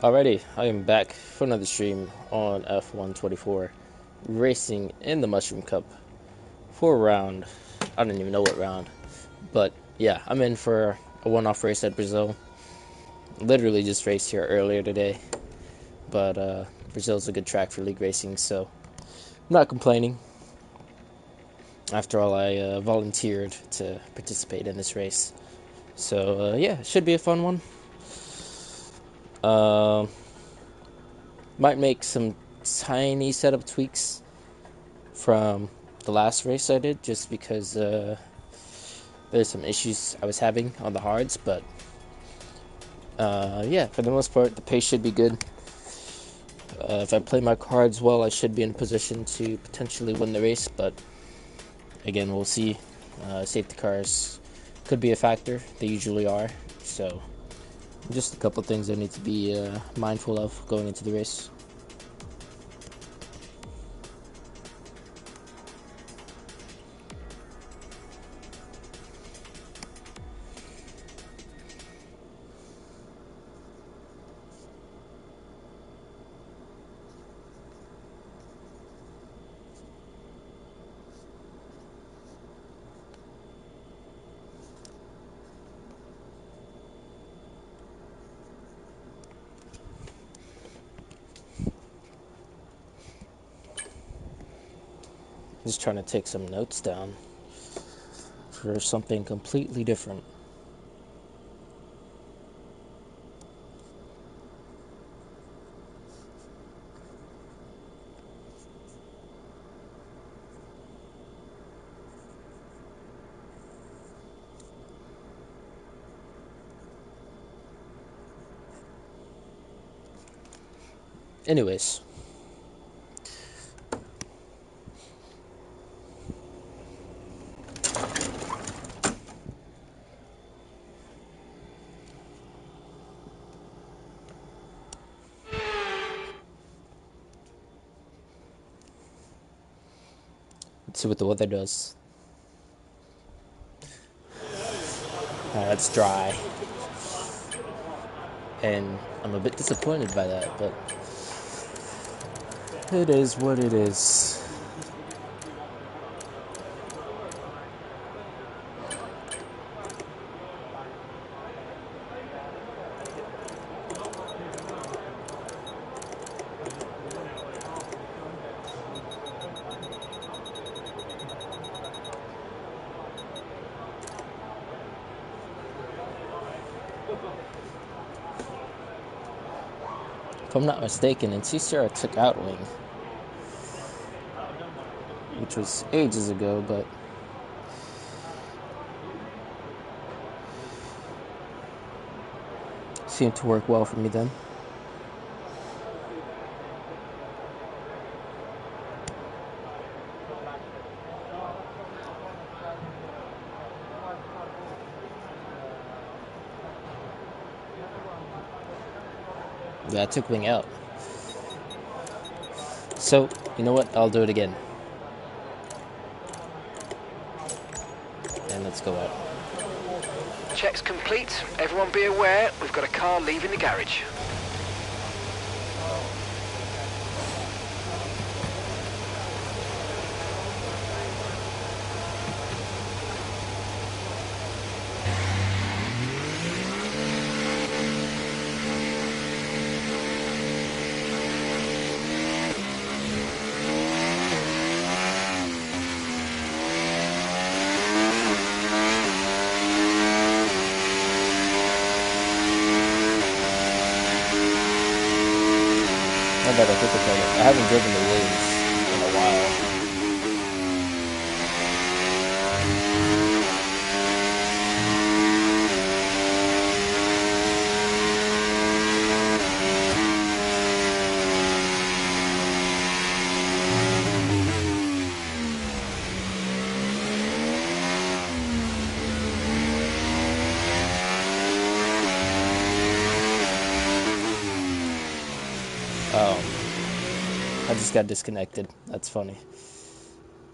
Alrighty, I am back for another stream on F124, racing in the Mushroom Cup for a round. I don't even know what round, but yeah, I'm in for a one-off race at Brazil. Literally just raced here earlier today, but Brazil's a good track for league racing, so I'm not complaining. After all, I volunteered to participate in this race, so yeah, it should be a fun one. Might make some tiny setup tweaks from the last race I did, just because there's some issues I was having on the hards, but yeah, for the most part, the pace should be good. If I play my cards well, I should be in a position to potentially win the race, but again, we'll see. Safety cars could be a factor. They usually are, so just a couple things I need to be mindful of going into the race. Just trying to take some notes down for something completely different. Anyways, let's see what the weather does. It's dry, and I'm a bit disappointed by that, but it is what it is. If I'm not mistaken, in TCR I took Outwing, which was ages ago, but seemed to work well for me then. Yeah, I took Wing out. So, you know what? I'll do it again. And let's go out. Check's complete. Everyone be aware, we've got a car leaving the garage. Now that I think about it, I haven't driven the Wings in a while. I just got disconnected. That's funny.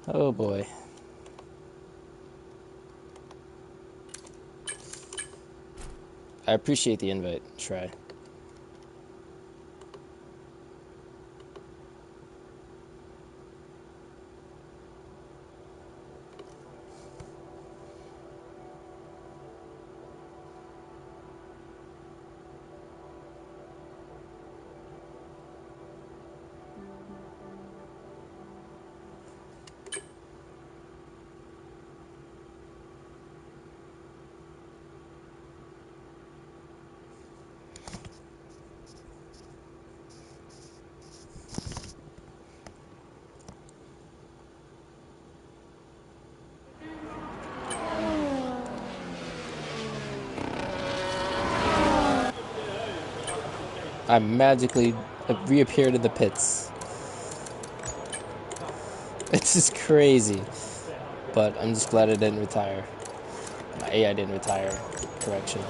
Oh boy. I appreciate the invite, Try. I magically reappeared in the pits. It's just crazy. But I'm just glad I didn't retire. My AI didn't retire. Correction.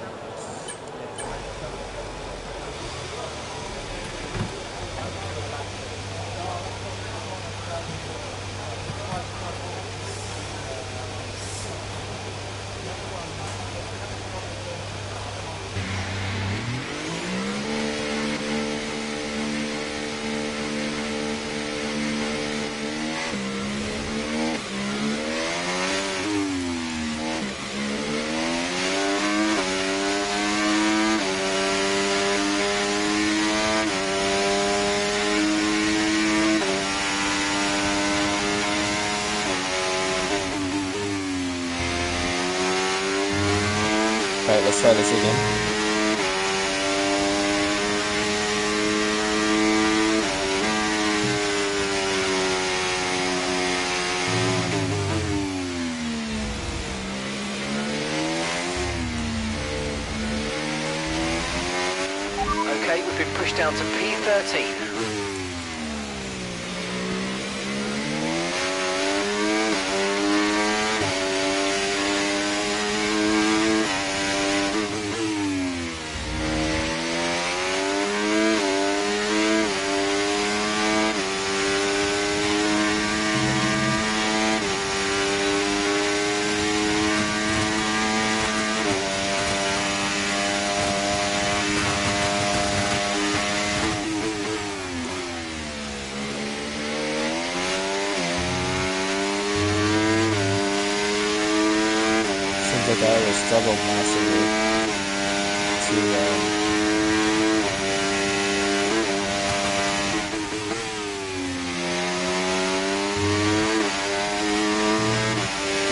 Alright, let's try this again. Okay, we've been pushed down to P13. Seems like I always struggle massively to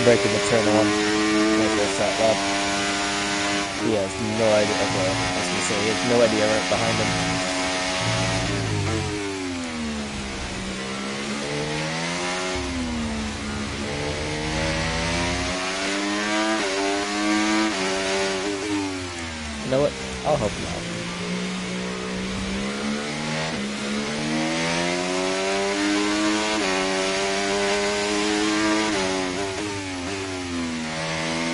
breaking the turn on my first shot lap. He has no idea. Okay, I was gonna say he has no idea right behind him. You know what? I'll help him out.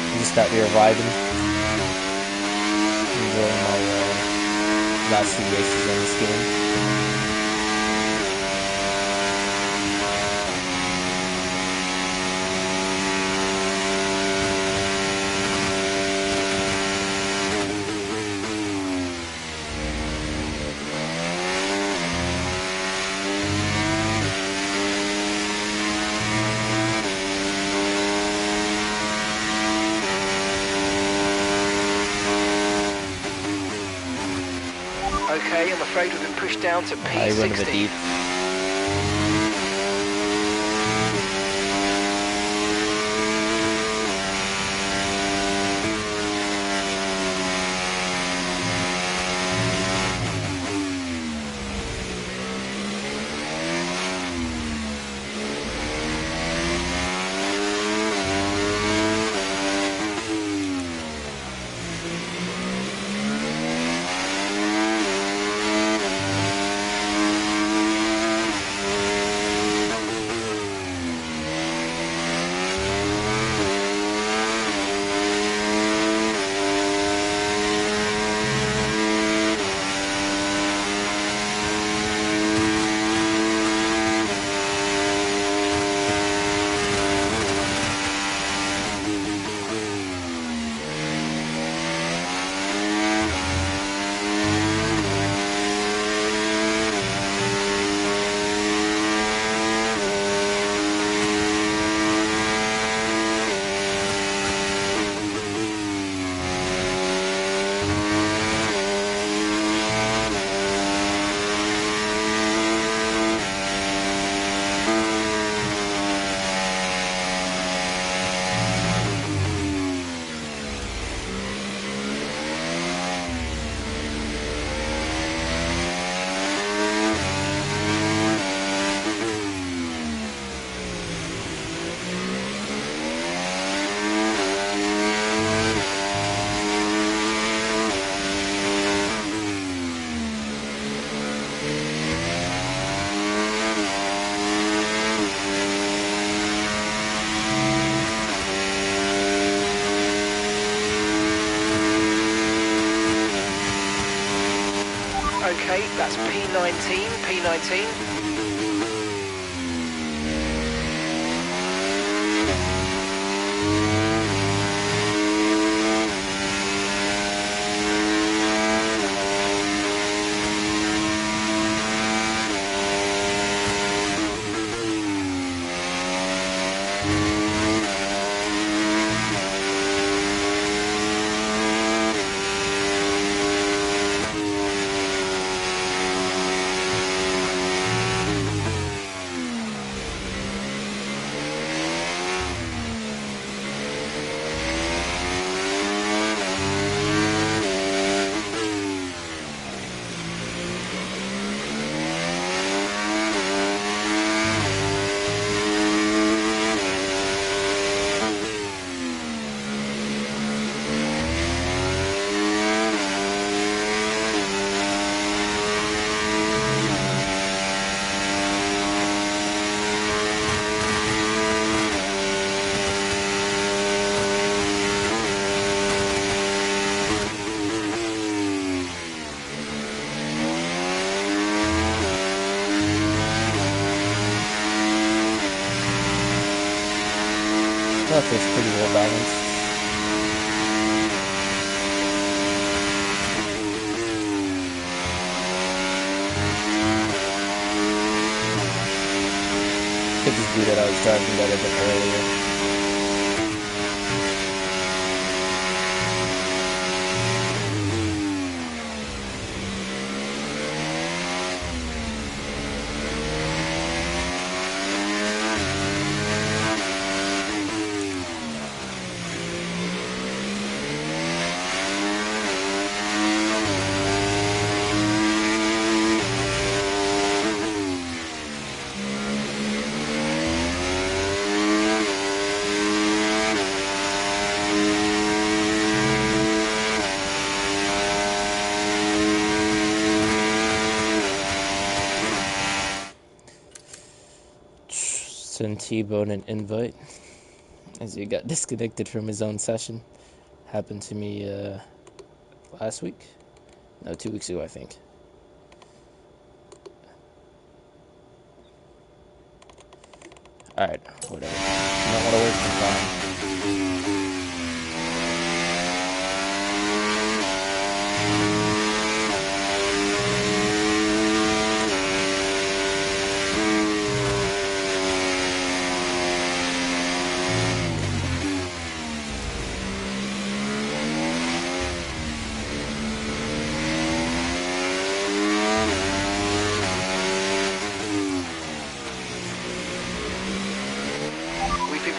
I just got reviving. Enjoying my last few races on this game. Okay, I'm afraid we've been pushed down to I run a bit deep. P16. okay. That's P19, P19. I thought it's pretty well balanced. Could just be that I was driving that a bit earlier. Send T-Bone an invite as he got disconnected from his own session. Happened to me last week? No, 2 weeks ago, I think. Alright, whatever. You don't want to waste some time.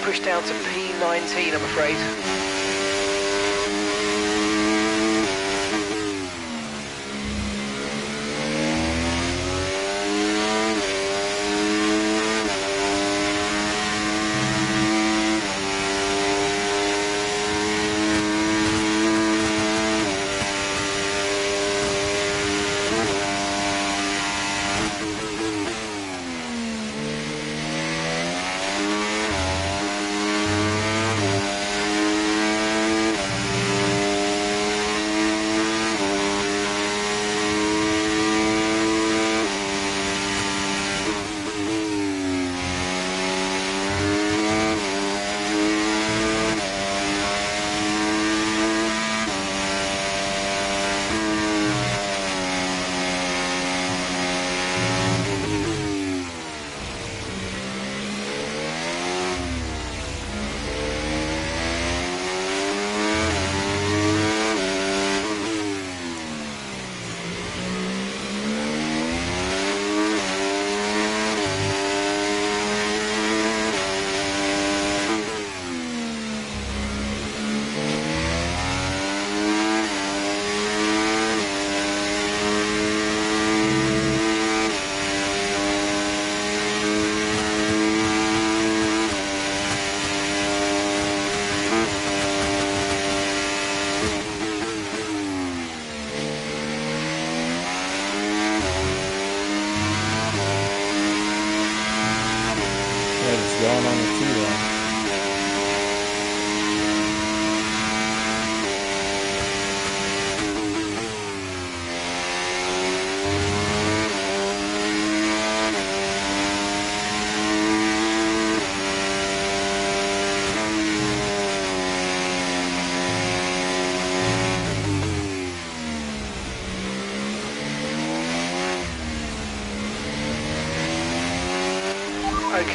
Pushed down to P19, I'm afraid.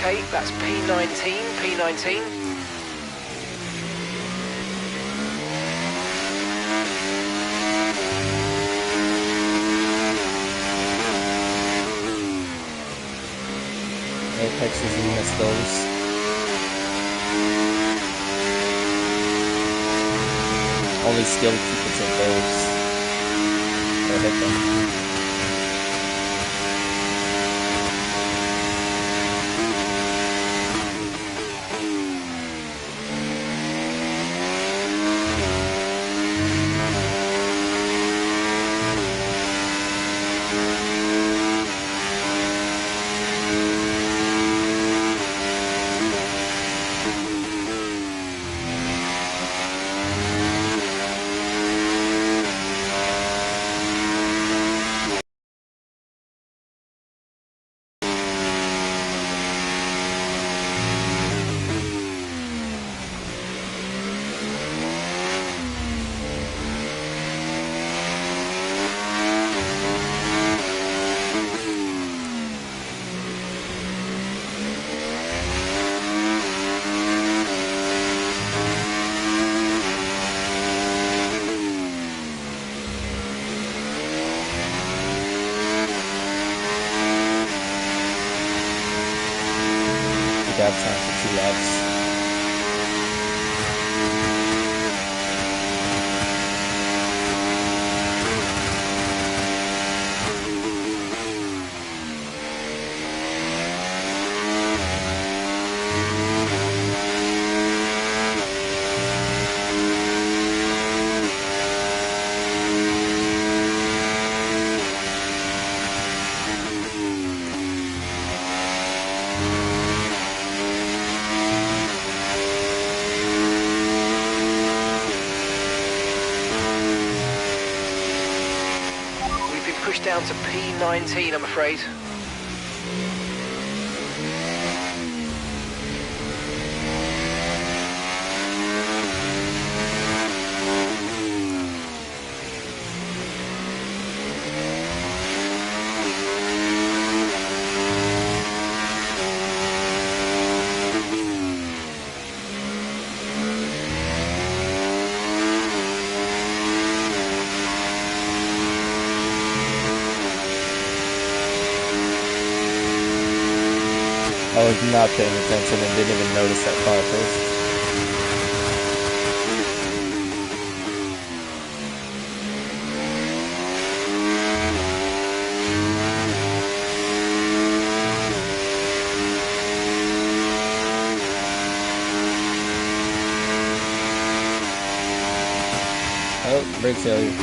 Okay, that's P19, P19. Apex usually miss those. Only skilled people take those. Or hit them. I have time for 2 laps. Pushed down to P19, I'm afraid. I was not paying attention and didn't even notice that car first. Oh, brake failure.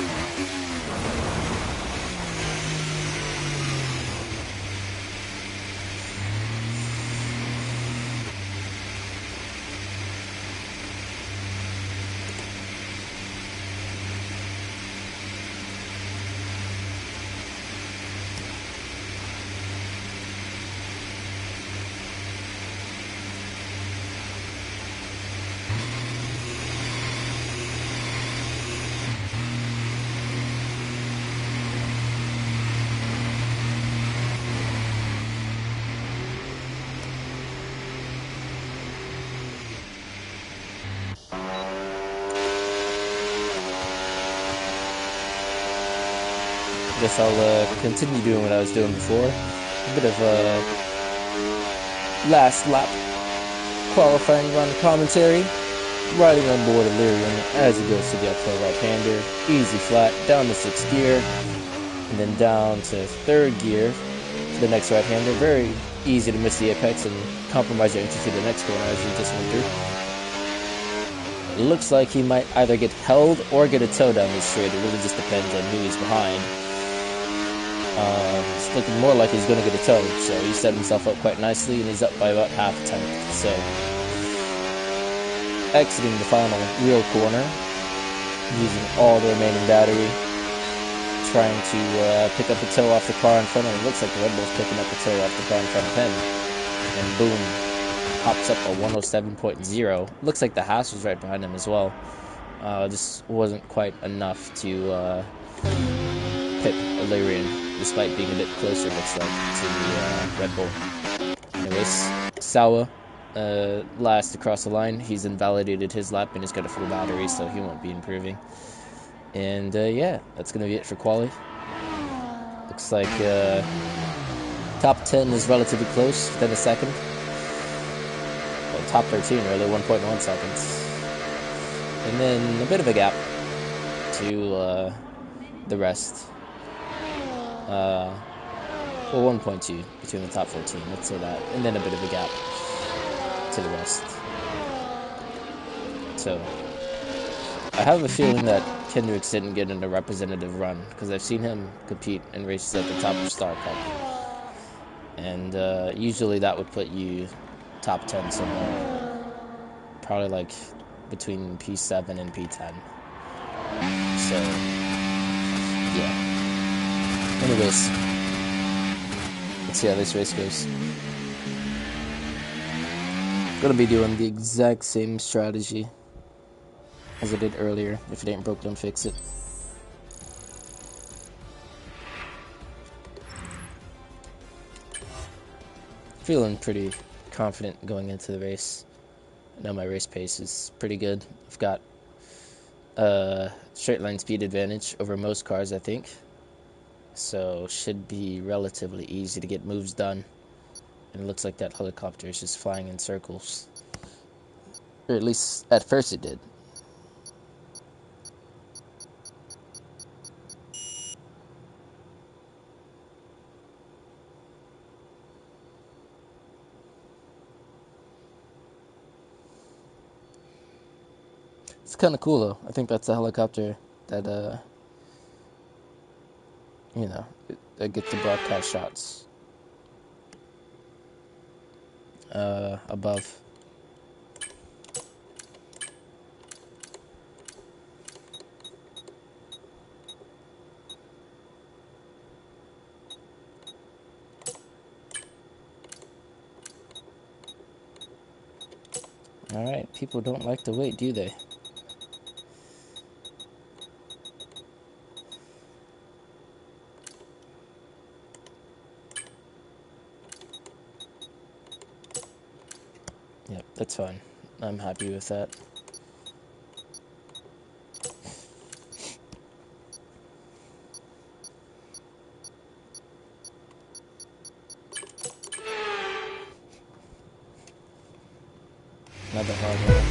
Guess I'll continue doing what I was doing before. A bit of a last lap qualifying run commentary. Riding on board Illyrian as he goes to the uphill right-hander. Easy flat, down to 6th gear, and then down to 3rd gear to the next right-hander. Very easy to miss the apex and compromise your entry to the next corner as he just went through. It looks like he might either get held or get a tow down this straight. It really just depends on who he's behind. It's looking more like he's going to get a tow, so he set himself up quite nicely, and he's up by about half a tenth. So, exiting the final real corner, using all the remaining battery, trying to pick up the tow off the car in front of him. It looks like the Red Bull's picking up the tow off the car in front of him, and boom, pops up a 107.0. Looks like the Haas was right behind him as well. This wasn't quite enough to pip Illyrian, despite being a bit closer, looks like, to the Red Bull. Anyway, Anyways, Sawa, last across the line. He's invalidated his lap and he's got a full battery, so he won't be improving. And yeah, that's gonna be it for quali. Looks like top 10 is relatively close within a second. Well, top 13 really, 1.1 seconds. And then a bit of a gap to the rest. Well, 1.2 between the top 14, let's say that. And then a bit of a gap to the rest. So, I have a feeling that Kendricks didn't get in a representative run, because I've seen him compete in races at the top of Star Cup. And usually that would put you top 10 somewhere. Probably like between P7 and P10. So, yeah. Anyways, let's see how this race goes. Gonna be doing the exact same strategy as I did earlier. If it ain't broke, don't fix it. Feeling pretty confident going into the race. I know my race pace is pretty good. I've got straight line speed advantage over most cars, I think. So should be relatively easy to get moves done. And it looks like that helicopter is just flying in circles. Or at least at first it did. It's kind of cool though. I think that's a helicopter that you know, that gets the broadcast shots above. Alright, people don't like to wait, do they? Yep, that's fine. I'm happy with that. Another hard one.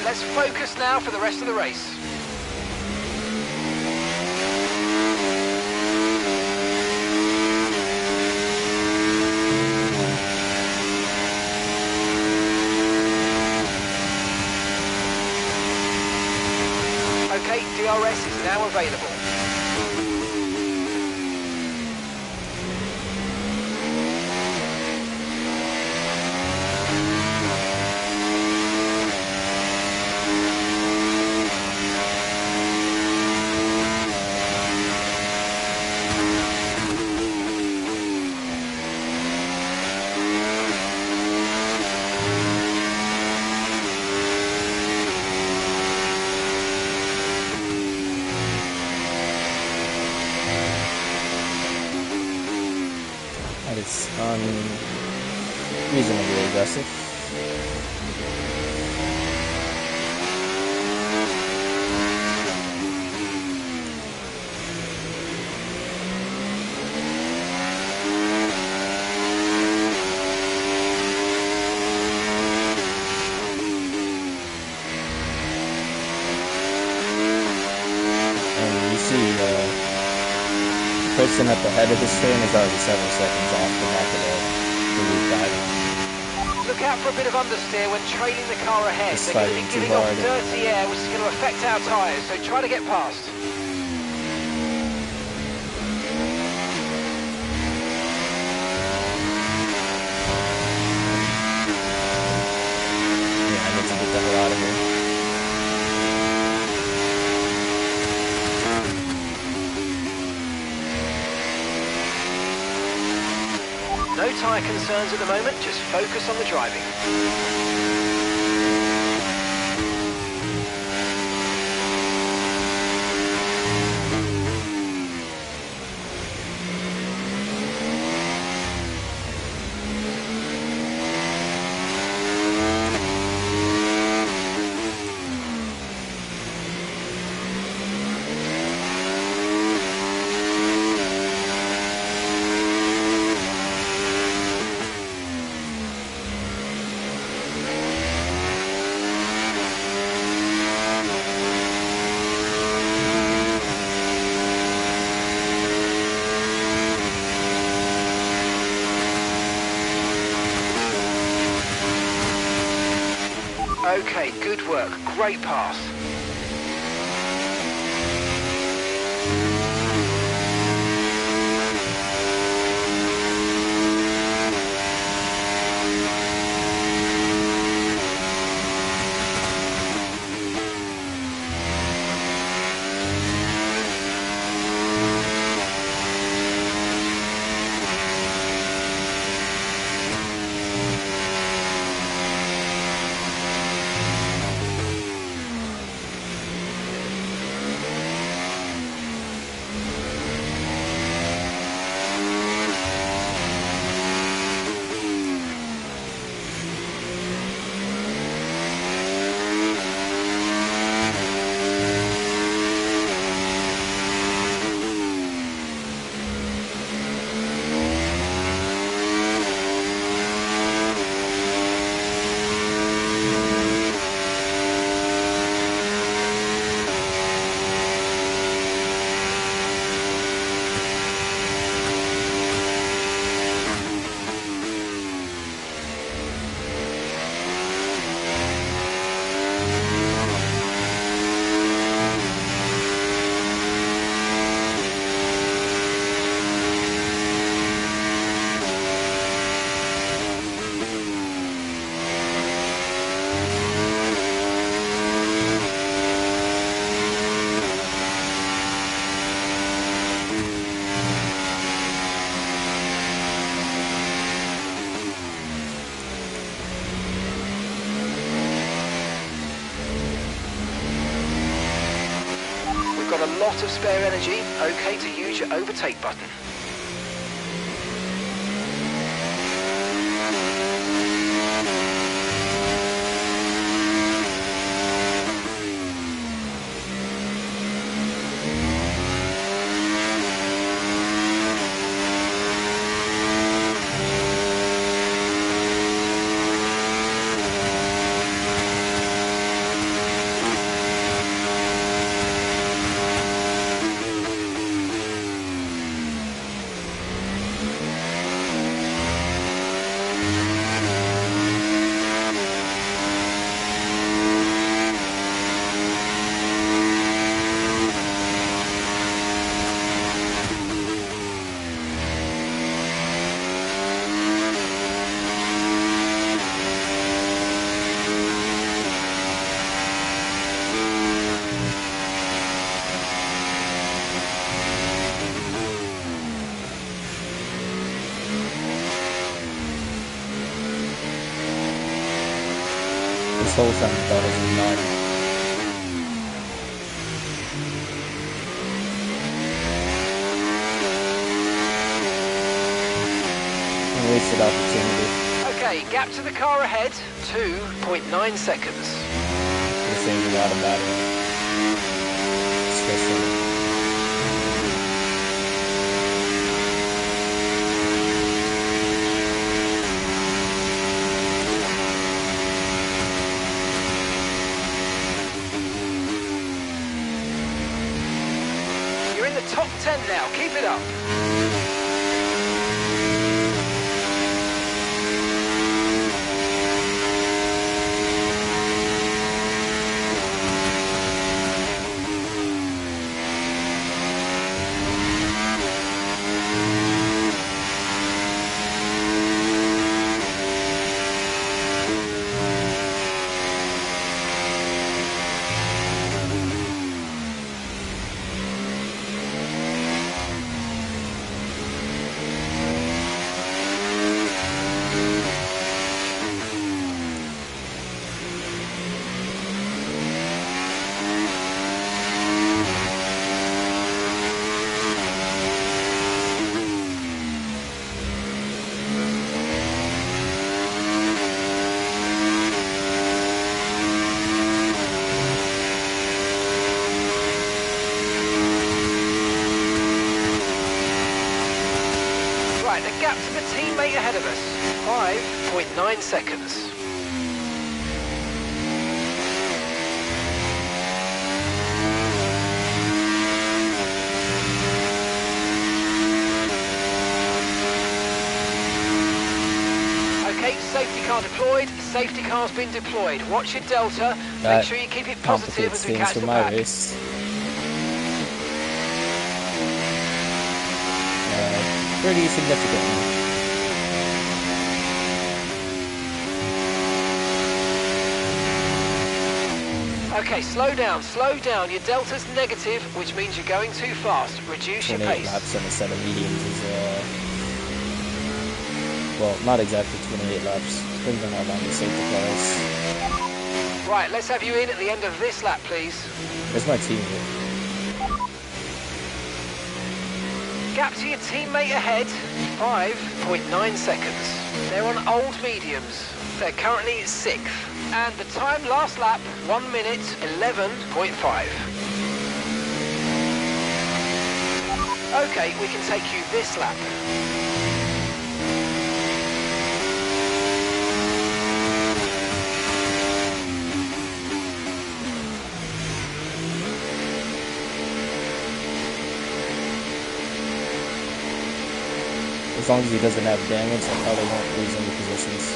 Let's focus now for the rest of the race. Okay, DRS is now available. It's reasonably aggressive. person at the head of this train is already several seconds off the back of the loop back. Look out for a bit of understeer when trailing the car ahead. It's They're going to be fighting too giving off hard. dirty air, which is going to affect our tyres, so try to get past. Yeah, I need to get the hell out of here. No tyre concerns at the moment, just focus on the driving. Okay, good work. Great pass. Got a lot of spare energy, okay to use your overtake button. This whole time I thought it was annoying. Wasted opportunity. Okay, gap to the car ahead, 2.9 seconds. This ain't a lot of battery. Especially. You're in the top 10 now, keep it up. Right, the gap to the teammate ahead of us, 5.9 seconds. Okay, safety car deployed, safety car's been deployed. Watch your delta, make sure you keep it positive as we catch the pack. Race. Pretty significant. Okay, slow down, slow down. Your delta's negative, which means you're going too fast. Reduce your 28 pace. laps on the 7 mediums is, well, not exactly 28 laps. Depends on how long the safety car is. Right, let's have you in at the end of this lap, please. Where's my team here? Gap to your teammate ahead, 5.9 seconds. They're on old mediums. They're currently 6th. And the time last lap, 1 minute, 11.5. Okay, we can take you this lap. As long as he doesn't have damage, I probably won't lose any positions.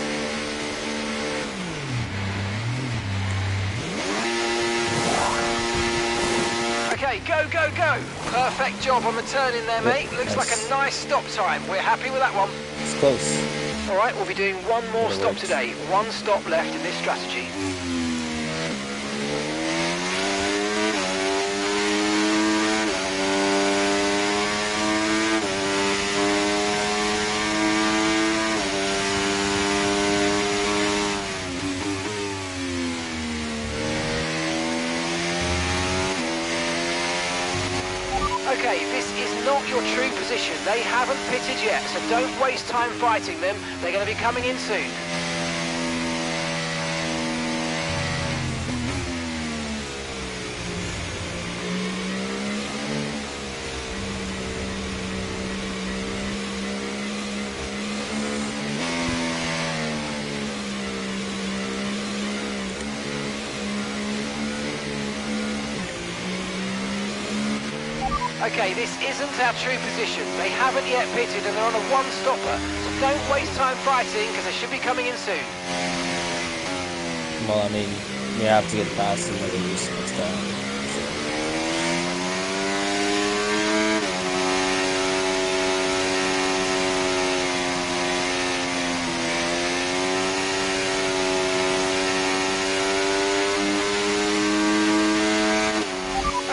Okay, go, go, go! Perfect job on the turn in there, mate. Looks like a nice stop time. We're happy with that one. It's close. All right, we'll be doing one more stop today. One stop left in this strategy. Okay, this is not your true position. They haven't pitted yet, so don't waste time fighting them. They're going to be coming in soon. Okay, this isn't our true position. They haven't yet pitted and they're on a one-stopper, so don't waste time fighting because they should be coming in soon. Well, I mean, you have to get past them whether you switch down.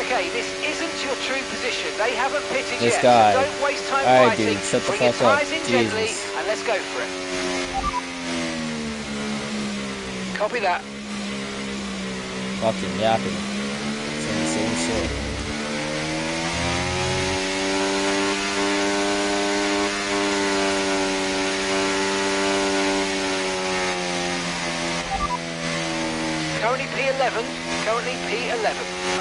Okay, this isn't your true position. They haven't pitted This yet, guy. so don't waste time Alright, fighting. dude, shut the Bring your fuck up. tyres in gently Jesus. and let's go for it. Copy that. Fucking yapping. Saying the same shit. Currently P11, currently P11.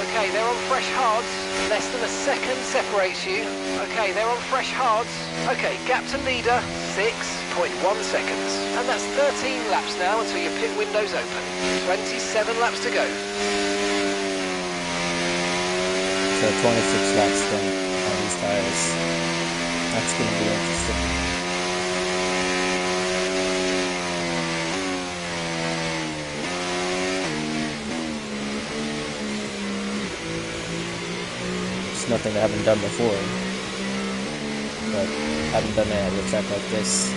Okay, they're on fresh hards. Less than a second separates you. Okay, they're on fresh hards. Okay, gap to leader, 6.1 seconds. And that's 13 laps now until your pit window's open. 27 laps to go. So 26 laps done on these tires. tires. That's going to be interesting. It's nothing I haven't done before, but I haven't done it at a track like this.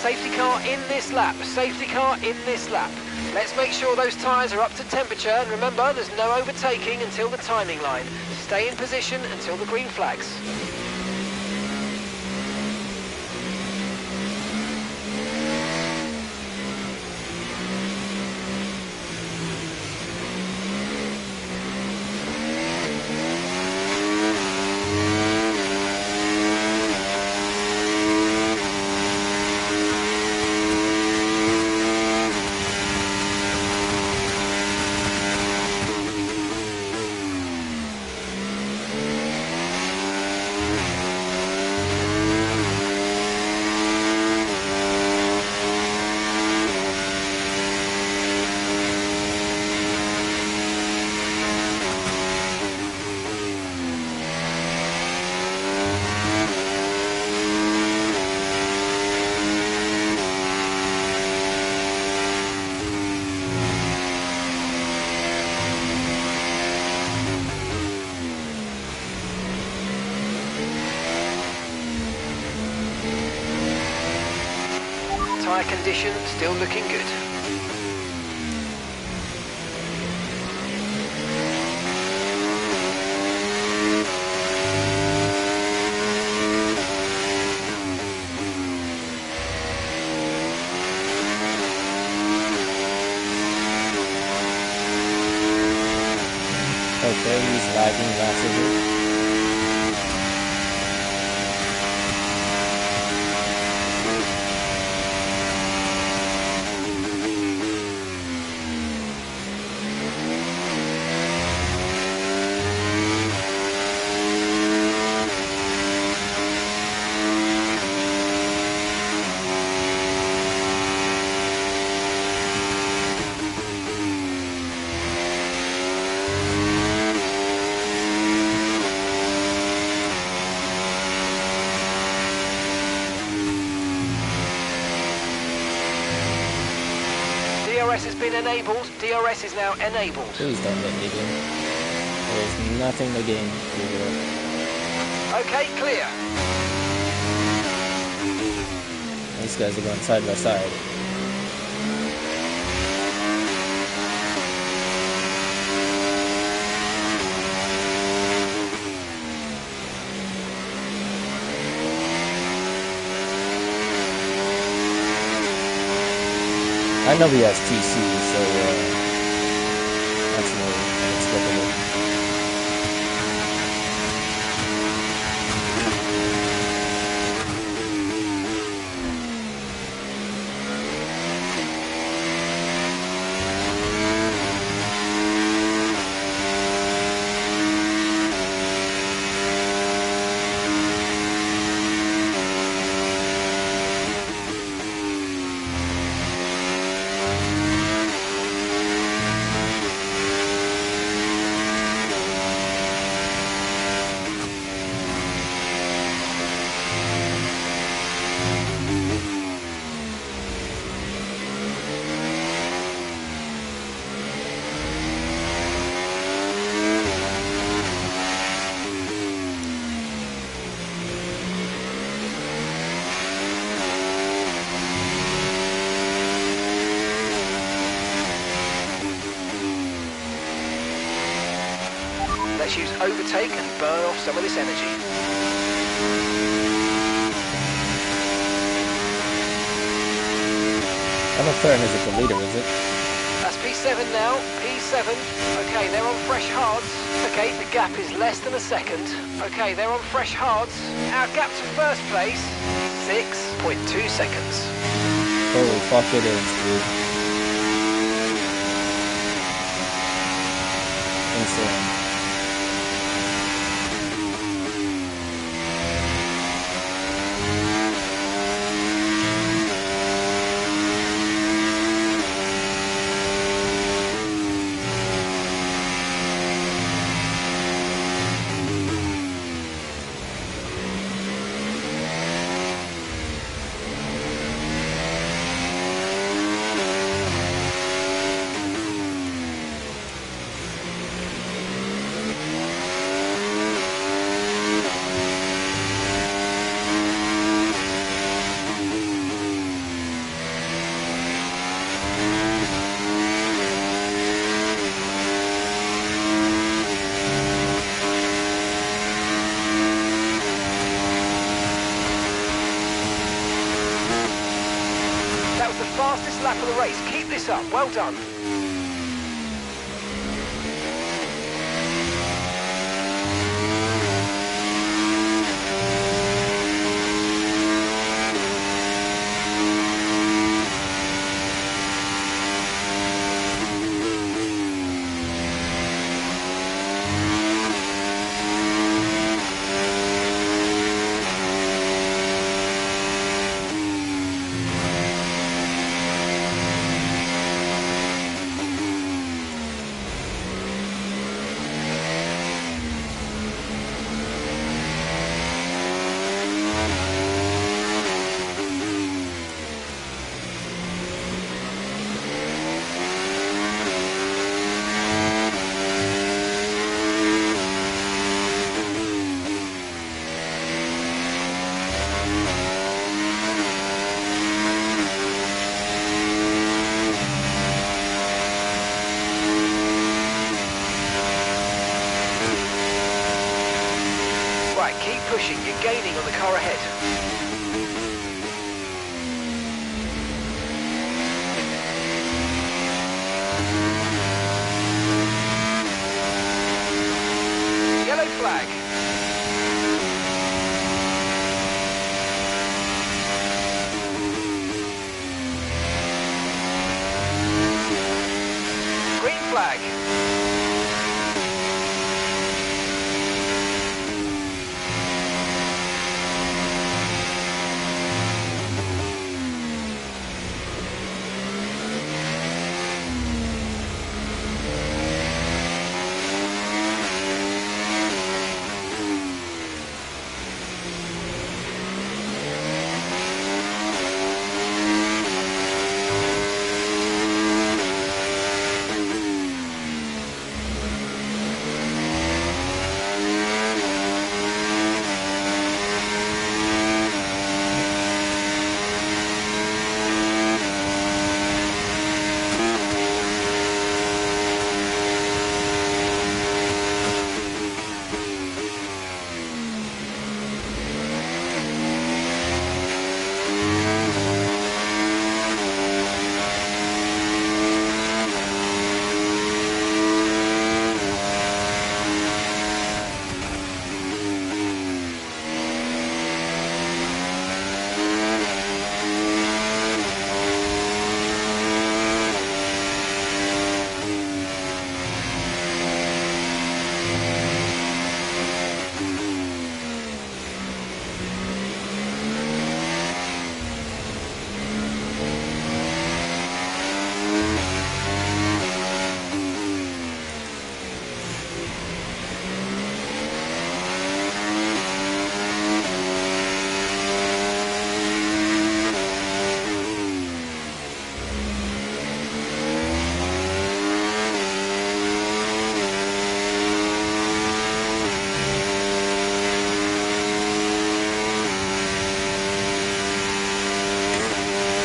Safety car in this lap, safety car in this lap. Let's make sure those tyres are up to temperature, and remember, there's no overtaking until the timing line. Stay in position until the green flags. Tyre condition still looking good. Okay, he's lagging massively. DRS has been enabled. DRS is now enabled. Please don't let me win. There's nothing to gain here. Okay, clear. These guys are going side by side. I know he has TC, so that's more inexplicable. Let's use overtake and burn off some of this energy. I don't turn as the leader, is it? That's P7 now, P7. Okay, they're on fresh hards. Okay, the gap is less than a second. Okay, they're on fresh hards. Our gap to first place, 6.2 seconds. Holy fuck it is, dude. Insane. Let's use overtake and burn off some of this energy. 6.2 lap of the race. Keep this up. Well done. Right, keep pushing. You're gaining on the car ahead. Yellow flag. Green flag.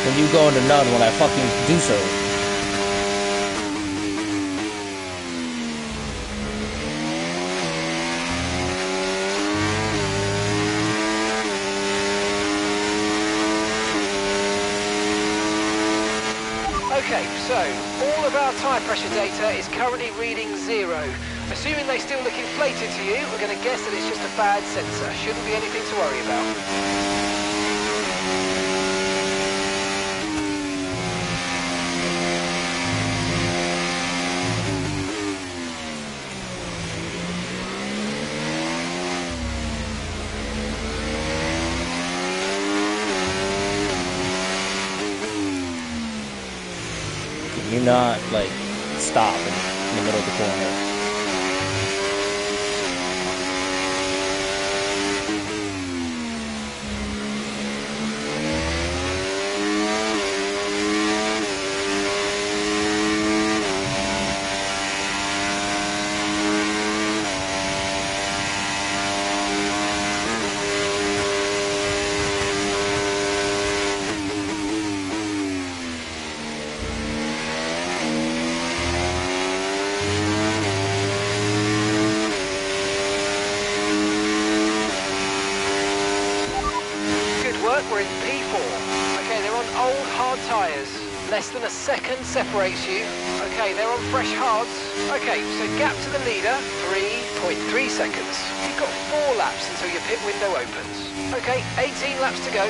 When you go into none when I fucking do so. Okay, so all of our tyre pressure data is currently reading 0. Assuming they still look inflated to you, we're going to guess that it's just a bad sensor. Shouldn't be anything to worry about. Can you not, like, stop in the middle of the corner? less than a second separates you. Okay, they're on fresh hards. Okay, so gap to the leader, 3.3 seconds. You've got 4 laps until your pit window opens. Okay, 18 laps to go.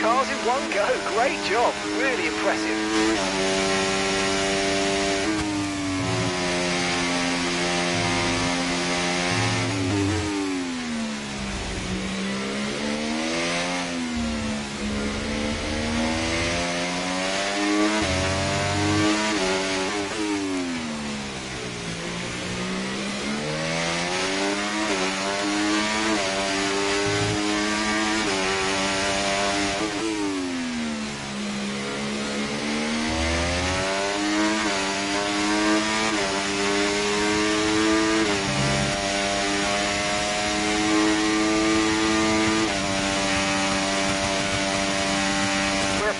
Cars in one go. Great job. Really impressive.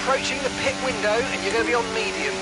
Approaching the pit window and you're going to be on mediums.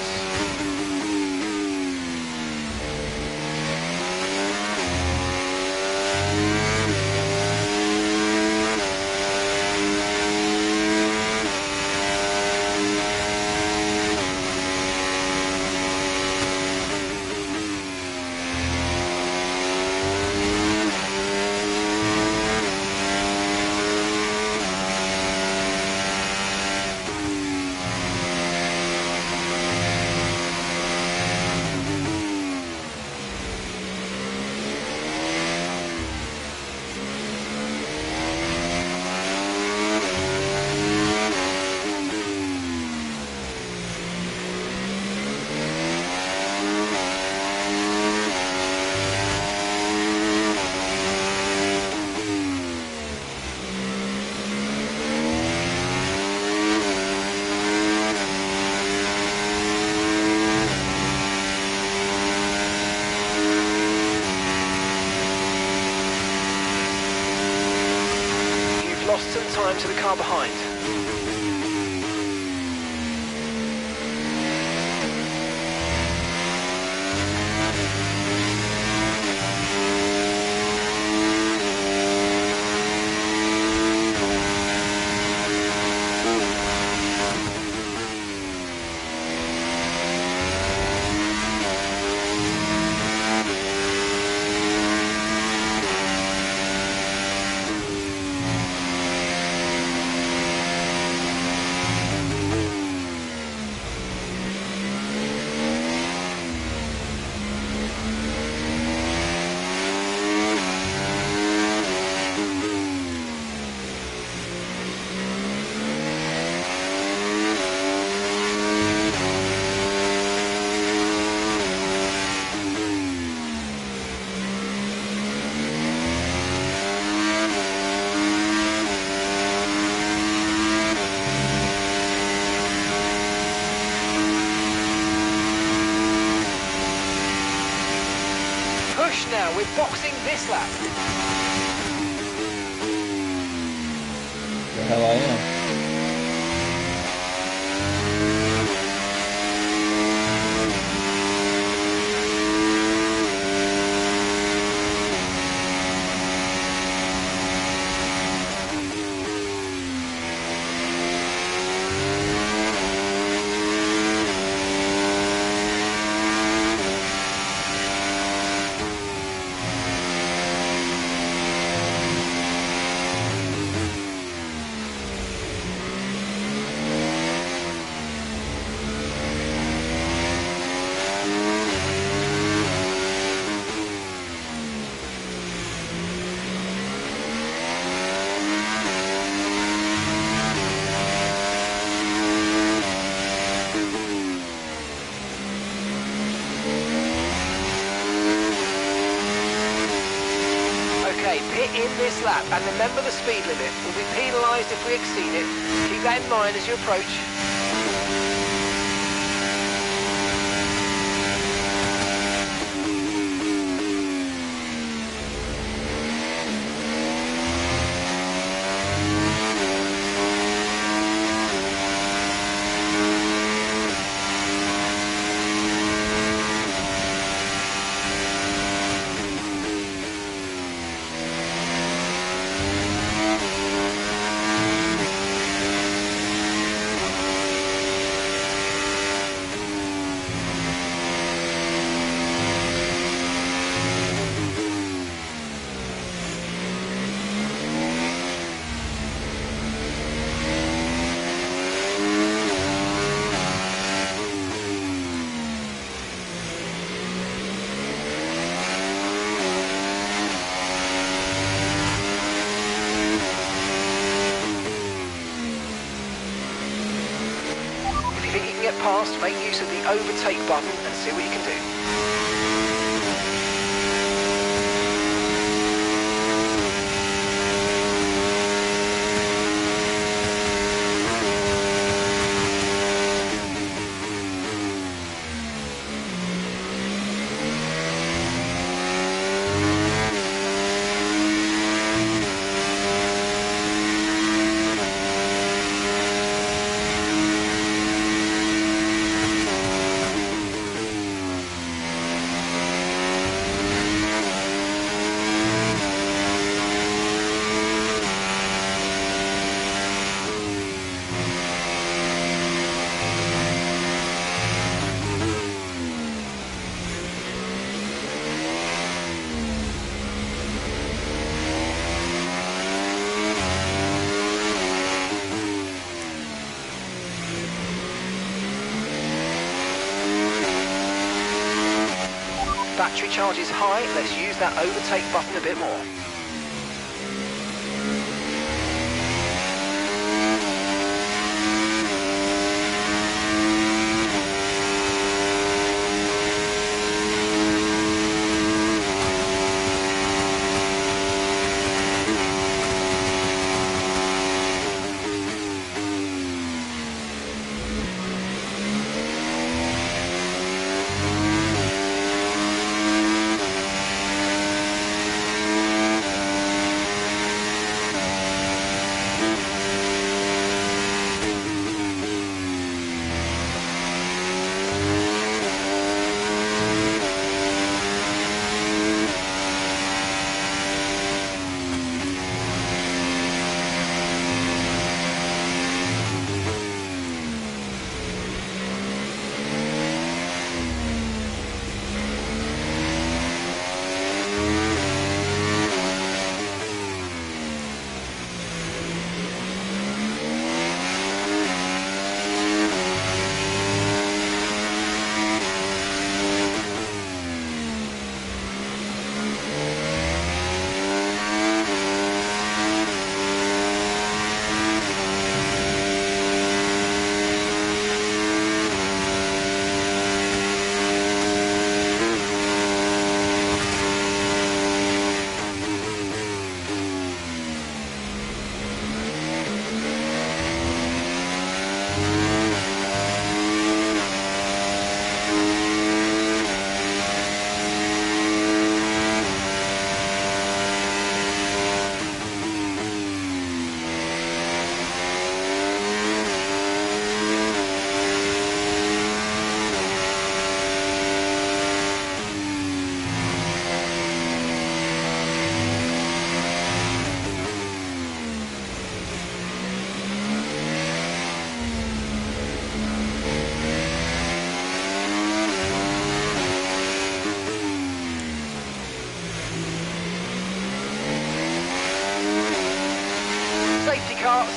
Lost some time to the car behind. Push now, we're boxing this lap. The hell I am. in this lap, and remember the speed limit. We'll be penalised if we exceed it. Keep that in mind as you approach. Get past, make use of the overtake button and see what you can do. Battery charge is high, let's use that overtake button a bit more.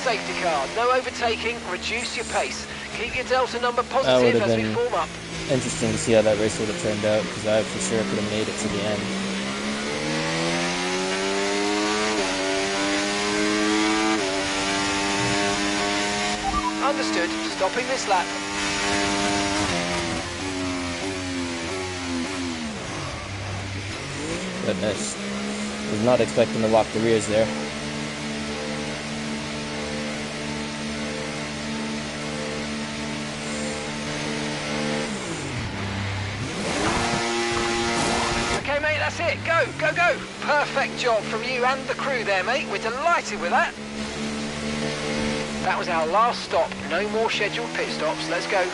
Safety car, no overtaking, reduce your pace. Keep your delta number positive as we form up. Interesting to see how that race would have turned out, because I for sure could have made it to the end. Understood, stopping this lap. Goodness. Was not expecting to lock the rears there. Okay, mate, that's it. Go, go, go. Perfect job from you and the crew there, mate. We're delighted with that. That was our last stop. No more scheduled pit stops. Let's go.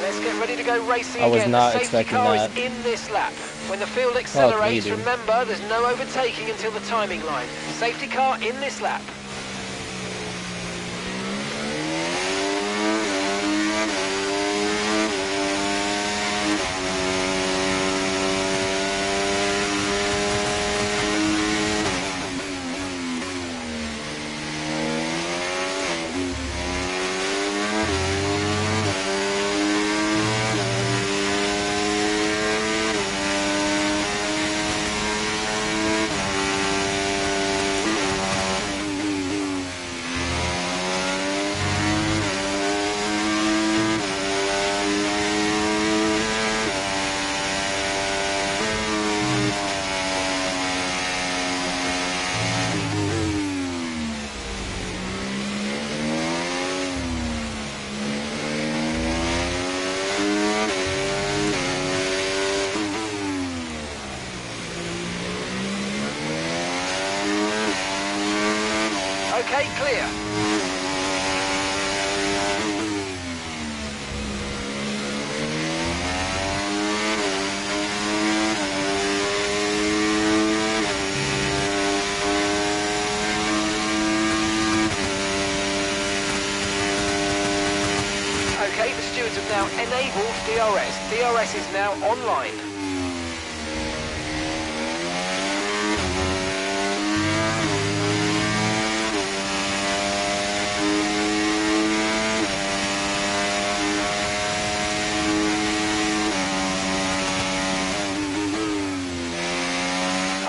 Let's get ready to go racing I was again. not The safety expecting car that. is in this lap. When the field accelerates, dude. remember there's no overtaking until the timing line. Safety car in this lap. Okay, clear. Okay, Okay, the stewards have now enabled DRS. DRS is now online.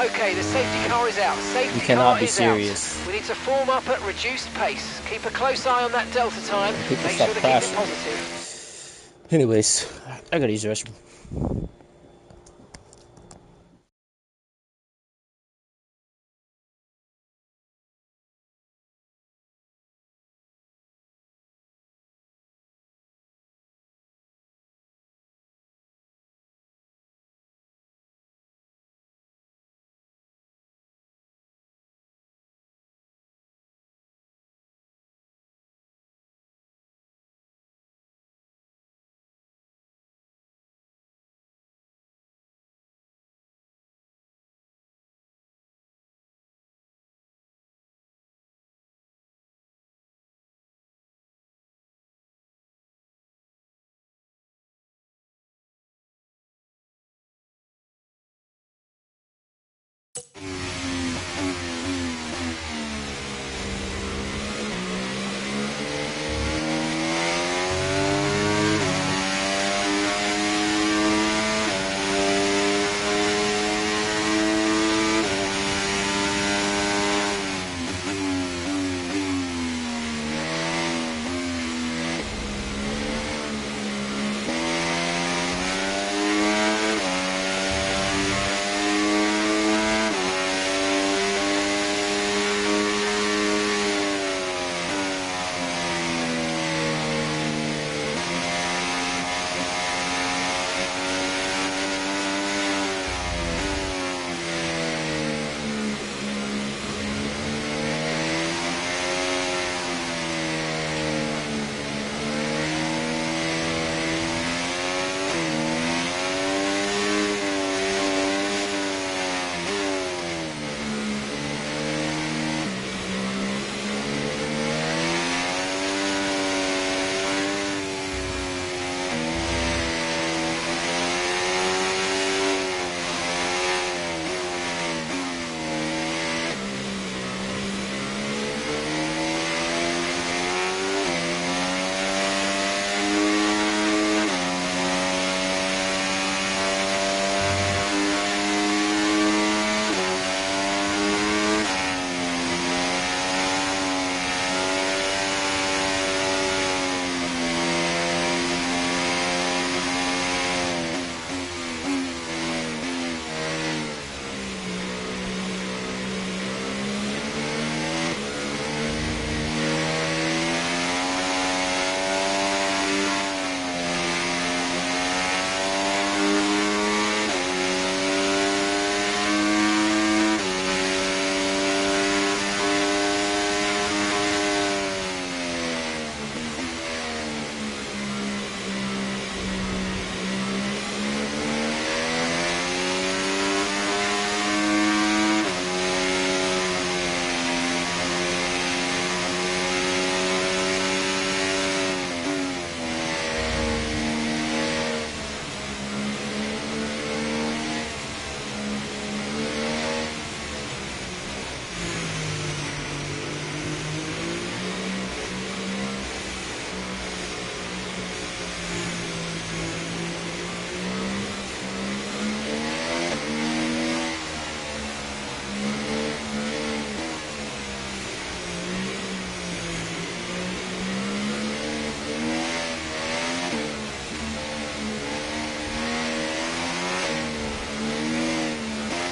Okay, the safety car is out. Safety You cannot car be is serious. out. We need to form up at reduced pace. Keep a close eye on that delta time. People Make stop sure to crashing. keep it positive. Anyways, I gotta use the restroom.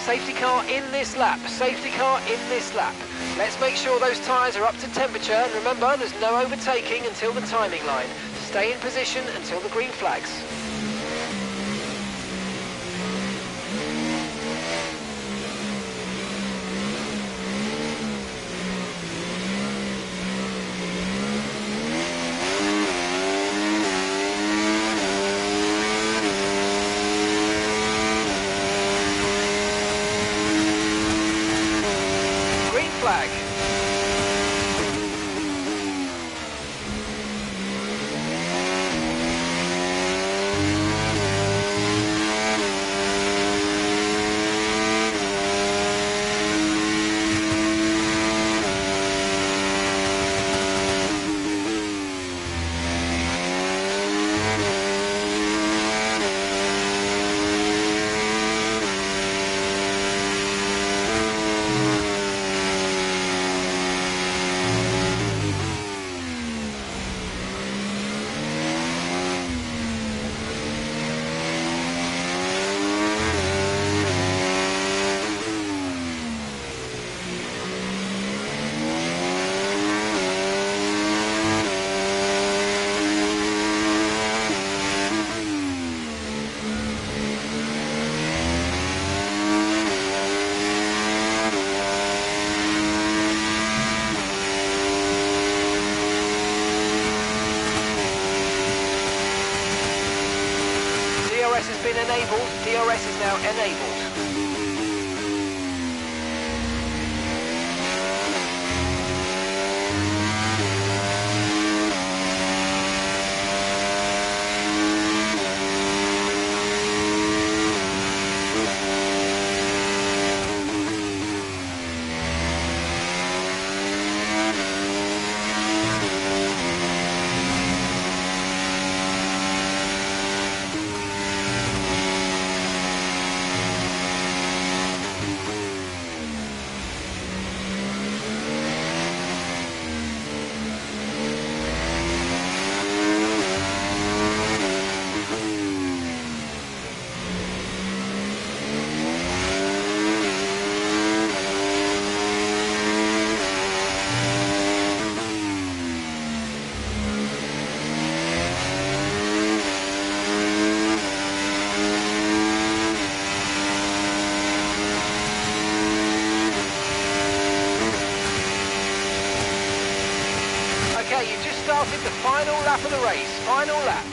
Safety car in this lap. Safety car in this lap. Let's make sure those tyres are up to temperature. And remember, there's no overtaking until the timing line. Stay in position until the green flags. Green flag. enabled. DRS is now enabled. Okay, you just started the final lap of the race. Final lap.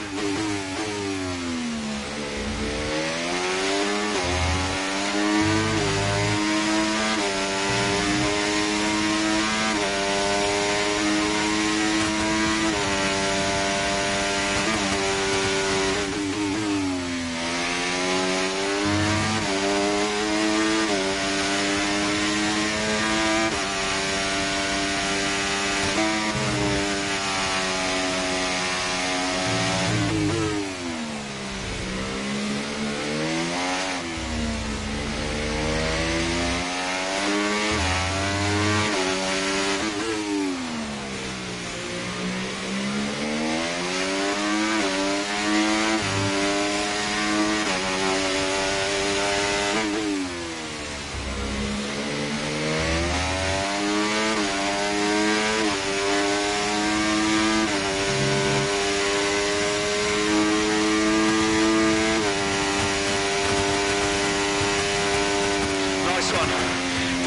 Nice one.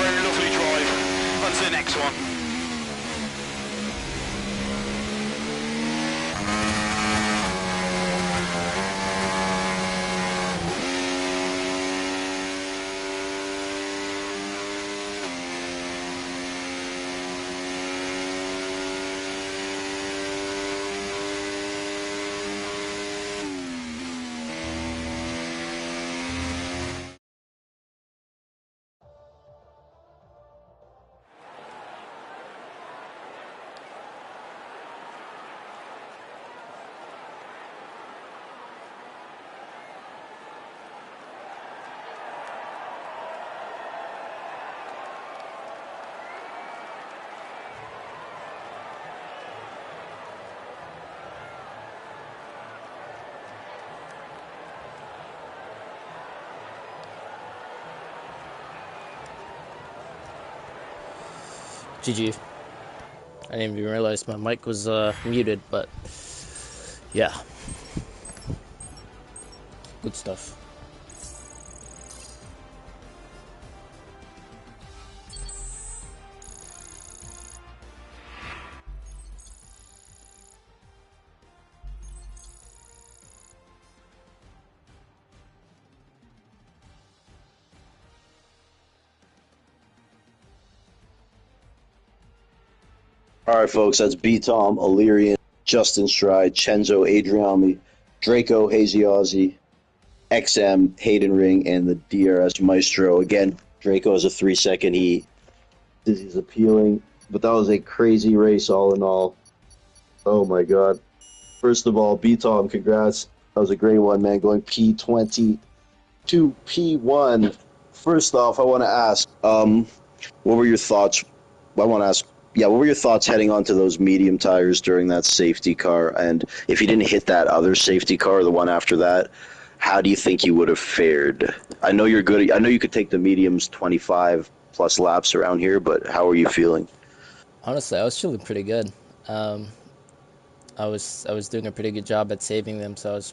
Very lovely drive. On to the next one. GG. I didn't even realize my mic was muted, but yeah. Good stuff. All right, folks, that's B-Tom, Illyrian, Justin Stride, Chenzo Adriami, Draco Hazy Aussie, XM, Hayden Ring, and the DRS Maestro. Again, Draco has a 3-second heat. This is appealing, but that was a crazy race all in all. Oh, my God. First of all, B-Tom, congrats. That was a great one, man, going P20 to P1. First off, I want to ask, what were your thoughts? I want to ask, what were your thoughts heading onto those medium tires during that safety car? And if you didn't hit that other safety car, the one after that, how do you think you would have fared? I know you're good. I know you could take the mediums 25 plus laps around here, but how are you feeling? Honestly, I was feeling pretty good. I was doing a pretty good job at saving them, so I was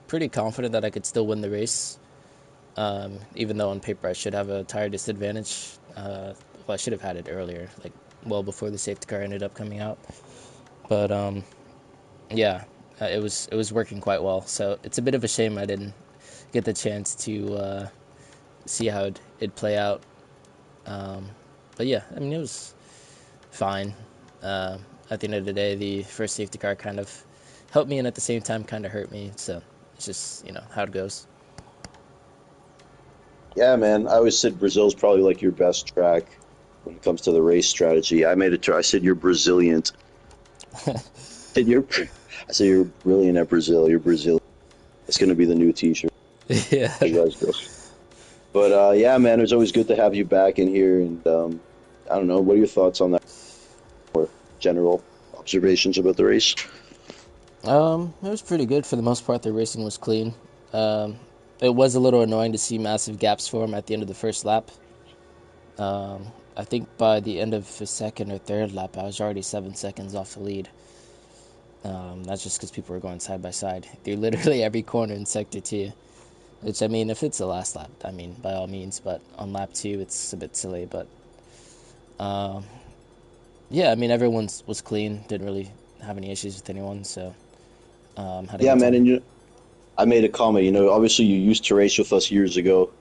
pretty confident that I could still win the race. Even though on paper I should have a tire disadvantage. Well, I should have had it earlier, like well before the safety car ended up coming out. But yeah, it was working quite well. So it's a bit of a shame I didn't get the chance to see how it'd play out. But yeah, I mean, it was fine. At the end of the day, the first safety car kind of helped me and at the same time kind of hurt me. So it's just, how it goes. Yeah, man. I always said Brazil's probably like your best track when it comes to the race strategy. I said you're Brazilian. I said you're brilliant at Brazil. You're Brazilian. It's gonna be the new T-shirt. Yeah. You guys go. But yeah, man, it was always good to have you back in here. And I don't know, what are your thoughts on that? Or general observations about the race? It was pretty good for the most part. The racing was clean. It was a little annoying to see massive gaps form at the end of the first lap. I think by the end of the second or third lap, I was already 7 seconds off the lead. That's just because people were going side by side through literally every corner in Sector 2. Which, I mean, if it's the last lap, I mean, by all means. But on lap 2, it's a bit silly. But, yeah, I mean, everyone was clean. Didn't really have any issues with anyone. So, had a Yeah, good man, time. and I made a comment. Obviously you used to race with us years ago.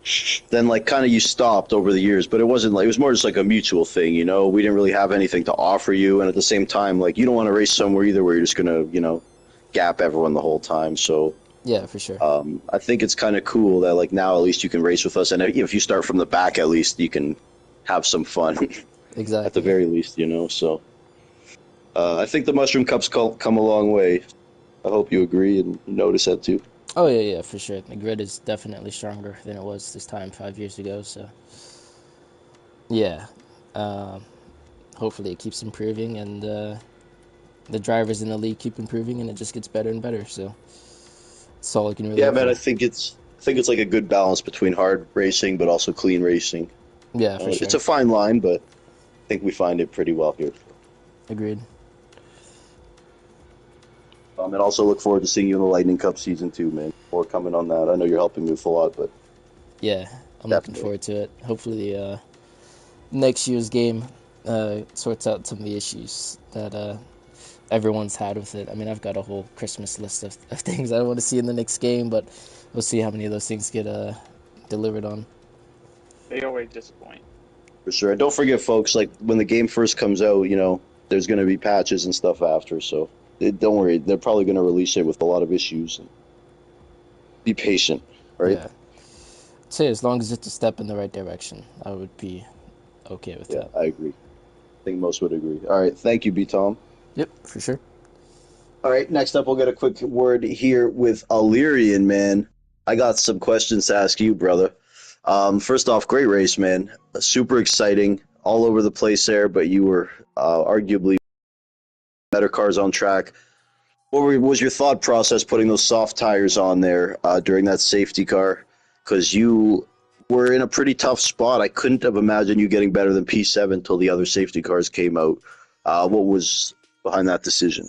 Then, like, kind of you stopped over the years, but it wasn't like it was more just like a mutual thing. We didn't really have anything to offer you, and at the same time, like, you don't want to race somewhere either where you're just gonna, gap everyone the whole time. So. Yeah, for sure. I think it's kind of cool that like now at least you can race with us, and if you start from the back, at least you can have some fun at the Exactly. very least, So I think the Mushroom Cup's come a long way. I hope you agree and notice that too. Oh, yeah, for sure. The grid is definitely stronger than it was this time 5 years ago. So, yeah. Um, Hopefully it keeps improving and the drivers in the league keep improving and it just gets better and better. So, that's all I can really Yeah, hope man, for. I think it's like a good balance between hard racing but also clean racing. Yeah, for It's sure. a fine line, but I think we find it pretty well here. Agreed. And also look forward to seeing you in the Lightning Cup season 2, man. More coming on that. I know you're helping me with a lot, but Yeah, I'm looking definitely. forward to it. Hopefully, next year's game sorts out some of the issues that everyone's had with it. I mean, I've got a whole Christmas list of things I want to see in the next game, but we'll see how many of those things get delivered on. They always disappoint. For sure. And don't forget, folks, like when the game first comes out, there's going to be patches and stuff after. So don't worry. They're probably going to release it with a lot of issues. Be patient, right? Yeah. I'd say as long as it's a step in the right direction, I would be okay with Yeah, that. I agree. I think most would agree. All right. Thank you, B. Tom. Yep, for sure. All right. Next up, we'll get a quick word here with Illyrian, man. I got some questions to ask you, brother. First off, great race, man. Super exciting. All over the place there, but you were arguably better cars on track. Was your thought process putting those soft tires on there during that safety car? Because you were in a pretty tough spot. I couldn't have imagined you getting better than P7 until the other safety cars came out. What was behind that decision?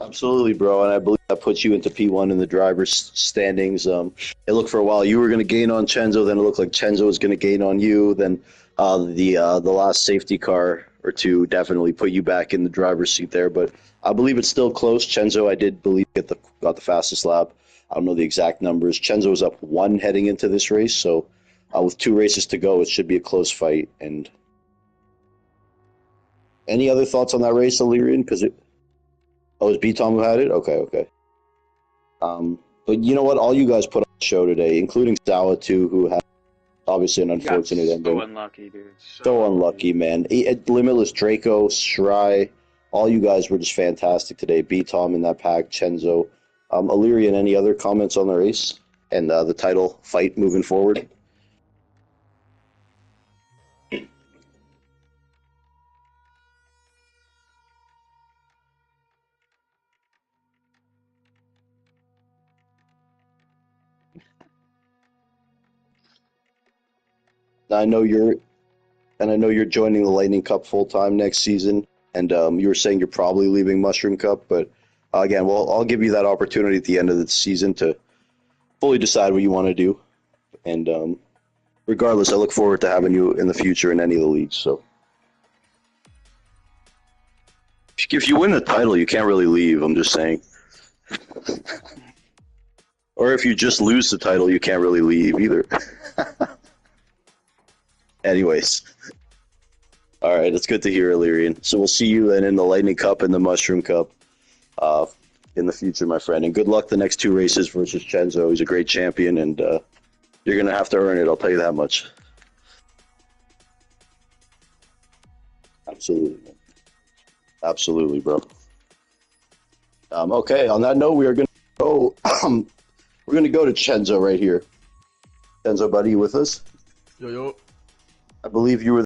Absolutely, bro, and I believe that puts you into P1 in the drivers' standings. It looked for a while you were going to gain on Chenzo, then it looked like Chenzo was going to gain on you. Then the last safety car or two definitely put you back in the driver's seat there. But I believe it's still close. Chenzo, I did believe got the fastest lap. I don't know the exact numbers. Chenzo was up one heading into this race, so with two races to go, it should be a close fight. And any other thoughts on that race, Illyrian? It was B Tom who had it. Okay, okay. But you know what? All you guys put on the show today, including Sawa too, who had obviously an You got unfortunate so ending. unlucky, dude. So unlucky, man. Limitless Draco, Shry, all you guys were just fantastic today. B Tom in that pack, Chenzo, Illyrian. Any other comments on the race and the title fight moving forward? I know you're joining the Lightning Cup full time next season, and you were saying you're probably leaving Mushroom Cup, but again, well, I'll give you that opportunity at the end of the season to fully decide what you want to do, and regardless, I look forward to having you in the future in any of the leagues. So, if you win the title, you can't really leave. I'm just saying. Or if you just lose the title, you can't really leave either. Anyways. All right, it's good to hear, Illyrian. So we'll see you then in the Lightning Cup and the Mushroom Cup in the future, my friend. And good luck the next two races versus Chenzo. He's a great champion, and you're going to have to earn it, I'll tell you that much. Absolutely. Absolutely, bro. Okay, on that note, we are going to go. We're going to go to Chenzo right here. Chenzo, buddy, you with us? Yo. I believe you were